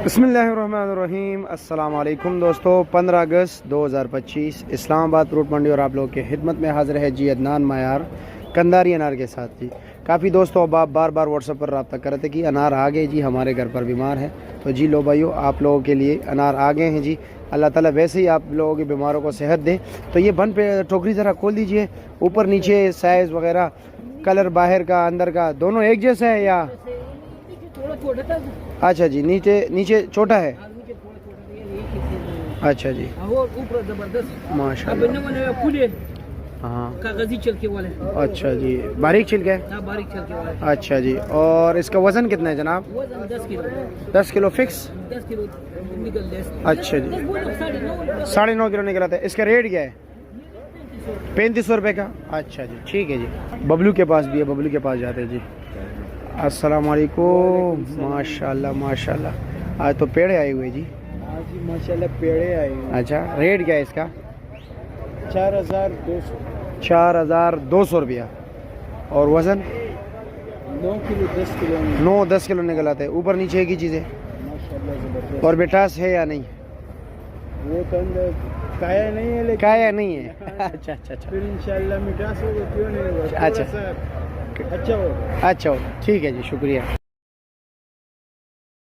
बिस्मिल्लाहिर्रहमानिर्रहीम। अस्सलाम वालेकुम दोस्तों। 15 अगस्त 2025 इस्लामाबाद फ्रूट मंडी और आप लोगों के खिदमत में हाजिर है जी अदनान मायार कंदारी अनार के साथ जी। काफ़ी दोस्तों अब आप बार बार व्हाट्सएप पर रब्ता कर रहे थे कि अनार आ गए जी, हमारे घर पर बीमार है। तो जी लो भाइयों, आप लोगों के लिए अनार आ गए हैं जी। अल्लाह ताला वैसे ही आप लोगों के बीमारों को सेहत दे। तो ये बन पे टोकरी ज़रा खोल दीजिए, ऊपर नीचे साइज़ वगैरह कलर बाहर का अंदर का दोनों एक जैसा है या? अच्छा जी, नीचे नीचे छोटा है। अच्छा जी, माशाल्लाह। हाँ, कागजी छिलके वाले। अच्छा जी, बारीक छिलके है। हाँ, बारीक छिलके वाले। अच्छा जी, और इसका वज़न कितना है जनाब? वजन 10 किलो। 10 kilo fix? 10 किलो निकल जाए। अच्छा जी, 9.5 किलो निकला था। इसका रेट क्या है? 3500 रुपये का। अच्छा जी, ठीक है जी। बबलू के पास भी है, बबलू के पास जाते हैं जी। अस्सलाम वालेकुम। माशाल्लाह माशाल्लाह, आज तो पेड़े आए हुए जी। आज माशाल्लाह पेड़े आए हैं। अच्छा, रेट क्या है इसका? 4200। 4200 रुपया। और वज़न? 9 किलो 10 किलो 9-10 किलो निकल आते हैं। ऊपर नीचे की चीज़ें माशाल्लाह जबरदस्त। और बेटास है या नहीं? वो तो अंदर काया नहीं है, लेकिन काया नहीं है। अच्छा अच्छा अच्छा फिर इंशाल्लाह मिठास होगा, क्यों नहीं होगा। अच्छा। थोड़ा सा अच्छा होगा। अच्छा हो, ठीक है जी, शुक्रिया।